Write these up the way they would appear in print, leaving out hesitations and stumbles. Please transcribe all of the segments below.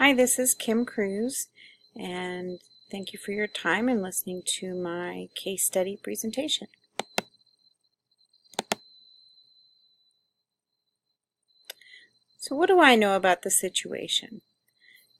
Hi, this is Kim Cruz, and thank you for your time and listening to my case study presentation. So what do I know about the situation?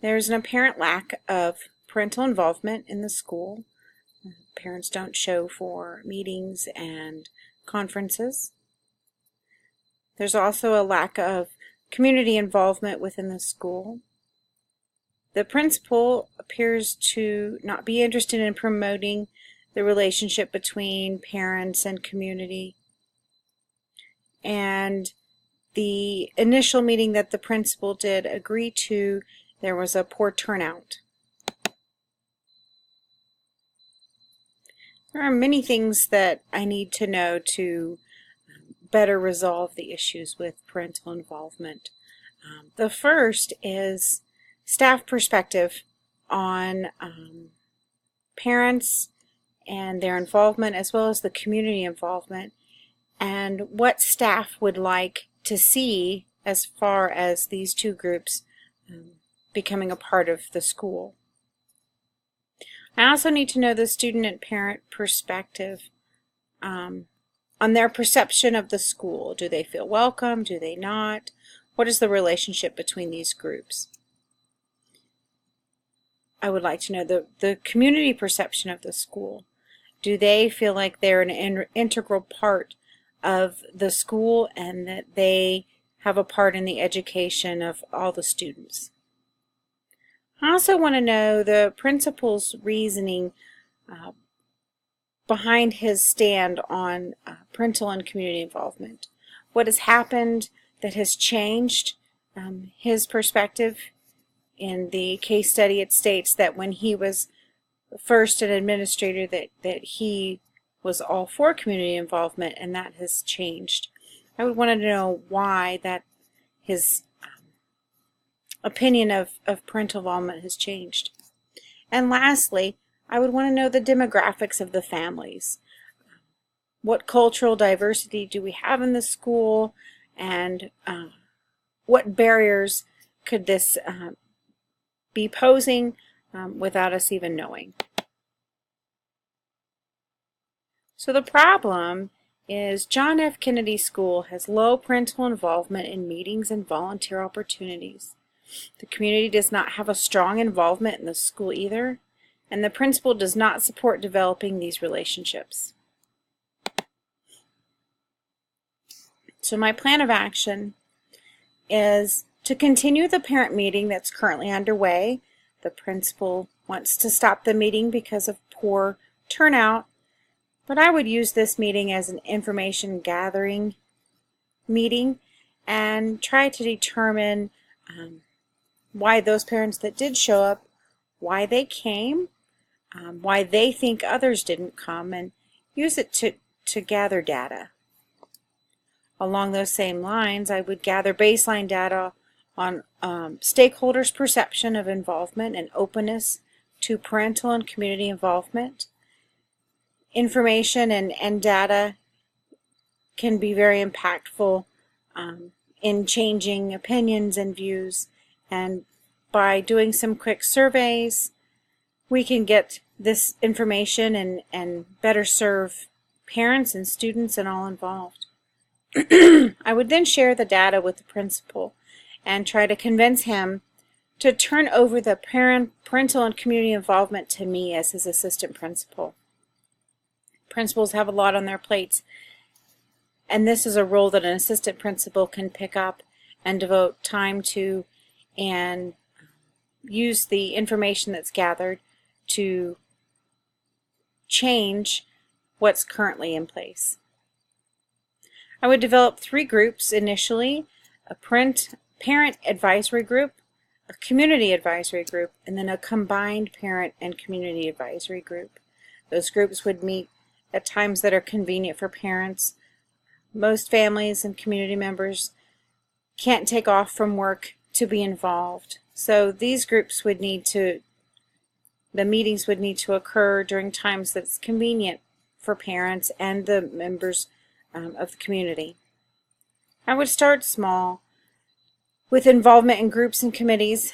There's an apparent lack of parental involvement in the school. Parents don't show for meetings and conferences. There's also a lack of community involvement within the school. The principal appears to not be interested in promoting the relationship between parents and community. And the initial meeting that the principal did agree to, there was a poor turnout. There are many things that I need to know to better resolve the issues with parental involvement. The first is staff perspective on parents and their involvement, as well as the community involvement, and what staff would like to see as far as these two groups becoming a part of the school. I also need to know the student and parent perspective on their perception of the school. Do they feel welcome? Do they not? What is the relationship between these groups? I would like to know the community perception of the school. Do they feel like they're an integral part of the school and that they have a part in the education of all the students? I also want to know the principal's reasoning behind his stand on parental and community involvement. What has happened that has changed his perspective? In the case study, it states that when he was first an administrator that he was all for community involvement, and that has changed. I would want to know why that his opinion of parental involvement has changed. And lastly, I would want to know the demographics of the families. What cultural diversity do we have in the school, and what barriers could this be posing without us even knowing? So the problem is John F. Kennedy School has low parental involvement in meetings and volunteer opportunities. The community does not have a strong involvement in the school either, and the principal does not support developing these relationships. So my plan of action is to continue the parent meeting that's currently underway. The principal wants to stop the meeting because of poor turnout, but I would use this meeting as an information gathering meeting and try to determine why those parents that did show up, why they came, why they think others didn't come, and use it to gather data. Along those same lines, I would gather baseline data on stakeholders' perception of involvement and openness to parental and community involvement. Information and data can be very impactful in changing opinions and views, and by doing some quick surveys, we can get this information and better serve parents and students and all involved. I would then share the data with the principal and try to convince him to turn over the parental and community involvement to me as his assistant principal. Principals have a lot on their plates, and this is a role that an assistant principal can pick up and devote time to and use the information that's gathered to change what's currently in place. I would develop 3 groups initially: a parent advisory group, a community advisory group, and then a combined parent and community advisory group. Those groups would meet at times that are convenient for parents. Most families and community members can't take off from work to be involved, so these groups would need to, the meetings would need to occur during times that's convenient for parents and the members of the community. I would start small with involvement in groups and committees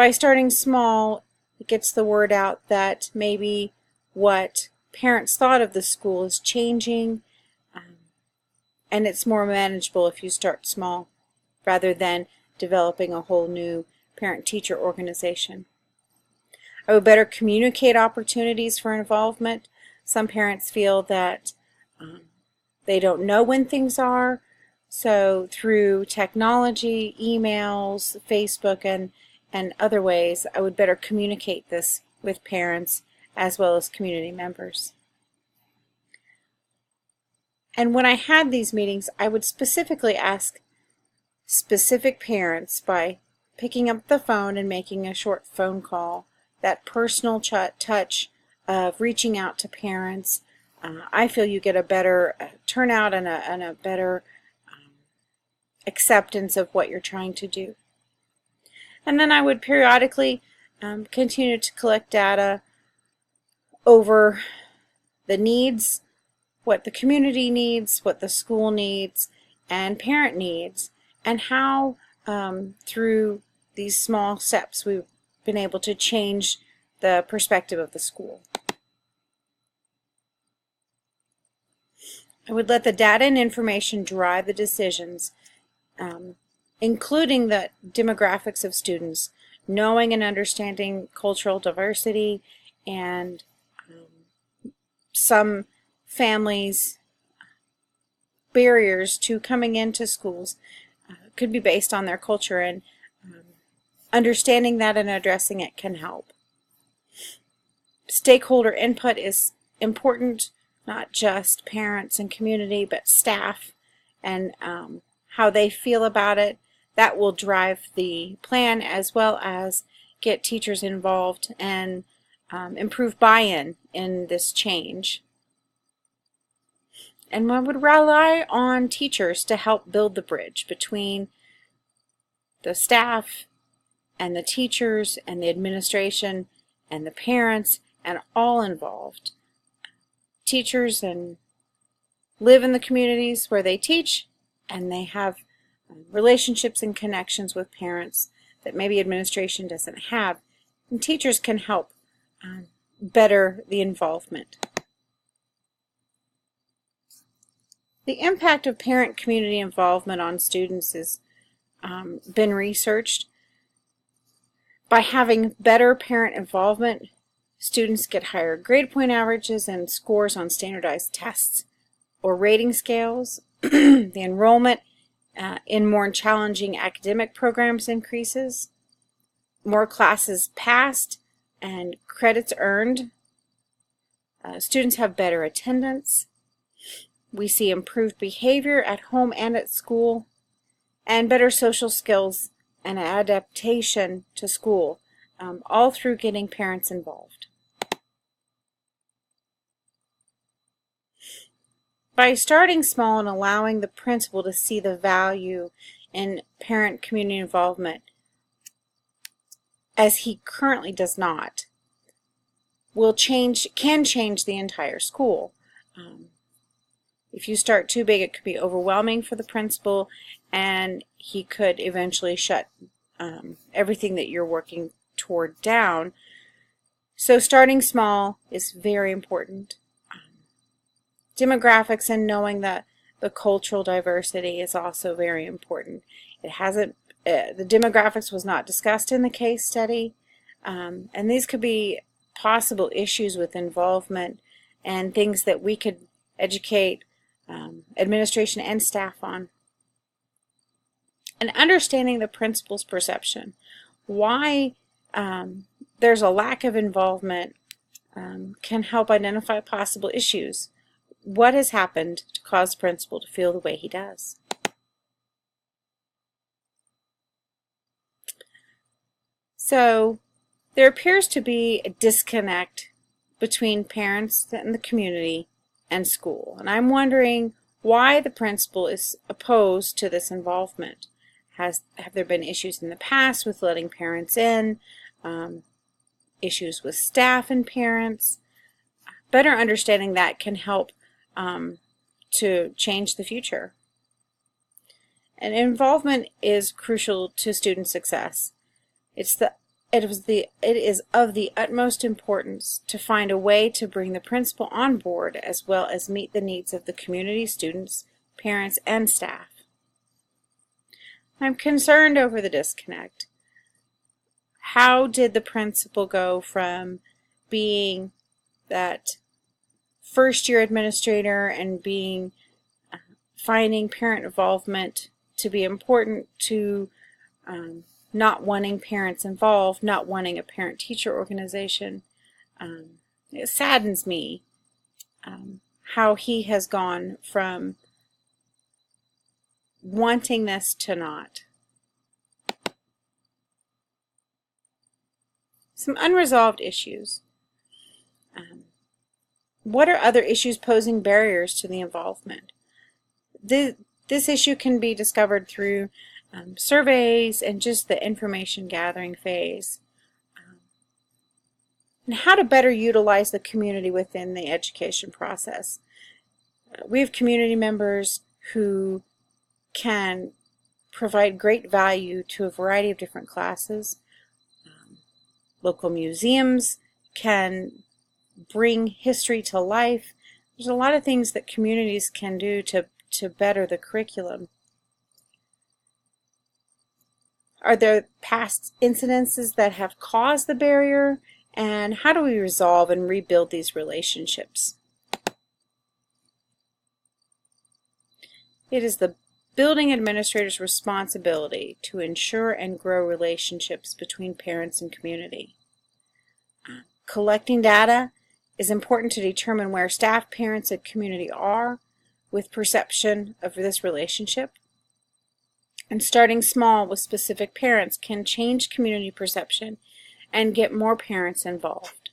By starting small, it gets the word out that maybe what parents thought of the school is changing, and it's more manageable if you start small rather than developing a whole new parent-teacher organization. I would better communicate opportunities for involvement. Some parents feel that they don't know when things are, so through technology, emails, Facebook, and other ways, I would better communicate this with parents as well as community members. And when I had these meetings, I would specifically ask specific parents by picking up the phone and making a short phone call, that personal touch of reaching out to parents. I feel you get a better turnout and a better acceptance of what you're trying to do. And then I would periodically continue to collect data over the needs, what the community needs, what the school needs, and parent needs, and how through these small steps we've been able to change the perspective of the school. I would let the data and information drive the decisions, including the demographics of students, knowing and understanding cultural diversity, and some families' barriers to coming into schools could be based on their culture, and understanding that and addressing it can help. Stakeholder input is important, not just parents and community, but staff and how they feel about it. That will drive the plan as well as get teachers involved and improve buy-in in this change. And I would rely on teachers to help build the bridge between the staff and the teachers and the administration and the parents and all involved. Teachers live in the communities where they teach, and they have relationships and connections with parents that maybe administration doesn't have. And teachers can help better the involvement. The impact of parent-community involvement on students has been researched. By having better parent involvement, students get higher grade point averages and scores on standardized tests or rating scales. The enrollment in more challenging academic programs increases. More classes passed and credits earned. Students have better attendance. We see improved behavior at home and at school, and better social skills and adaptation to school, all through getting parents involved. By starting small and allowing the principal to see the value in parent-community involvement, as he currently does not, can change the entire school. If you start too big, it could be overwhelming for the principal, and he could eventually shut everything that you're working toward down. So starting small is very important. Demographics and knowing that the cultural diversity is also very important. It hasn't, the demographics was not discussed in the case study, and these could be possible issues with involvement and things that we could educate administration and staff on. And understanding the principal's perception, why there's a lack of involvement can help identify possible issues. What has happened to cause the principal to feel the way he does? So there appears to be a disconnect between parents and the community and school. And I'm wondering why the principal is opposed to this involvement. Have there been issues in the past with letting parents in, issues with staff and parents? Better understanding that can help to change the future. And involvement is crucial to student success. It's the it is of the utmost importance to find a way to bring the principal on board as well as meet the needs of the community, students, parents, and staff. I'm concerned over the disconnect. How did the principal go from being that first-year administrator and finding parent involvement to be important to not wanting parents involved, not wanting a parent-teacher organization? It saddens me how he has gone from wanting this to not. Some unresolved issues. What are other issues posing barriers to the involvement? This issue can be discovered through surveys and just the information gathering phase. And how to better utilize the community within the education process. We have community members who can provide great value to a variety of different classes. Local museums can bring history to life. There's a lot of things that communities can do to better the curriculum. Are there past incidences that have caused the barrier? And how do we resolve and rebuild these relationships? It is the building administrator's responsibility to ensure and grow relationships between parents and community. Collecting data is important to determine where staff, parents, and community are with perception of this relationship. And starting small with specific parents can change community perception and get more parents involved.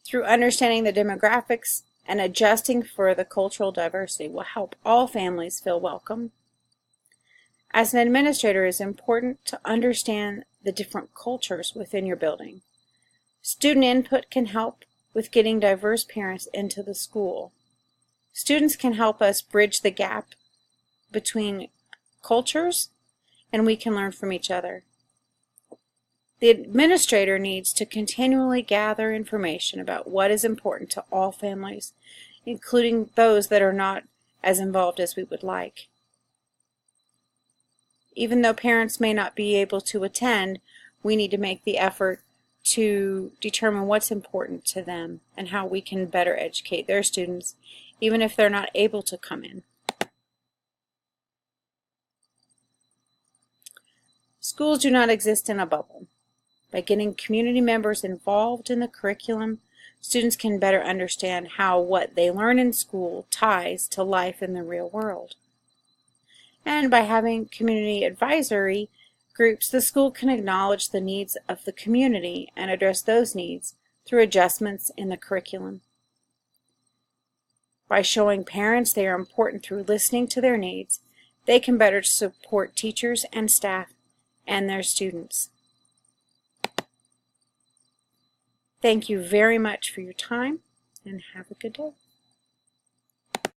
Through understanding the demographics and adjusting for the cultural diversity will help all families feel welcome. As an administrator, it is important to understand the different cultures within your building. Student input can help with getting diverse parents into the school. Students can help us bridge the gap between cultures, and we can learn from each other. The administrator needs to continually gather information about what is important to all families, including those that are not as involved as we would like. Even though parents may not be able to attend, we need to make the effort to determine what's important to them and how we can better educate their students, even if they're not able to come in. Schools do not exist in a bubble. By getting community members involved in the curriculum, students can better understand how what they learn in school ties to life in the real world. And by having community advisory groups, the school can acknowledge the needs of the community and address those needs through adjustments in the curriculum. By showing parents they are important through listening to their needs, they can better support teachers and staff and their students. Thank you very much for your time, and have a good day.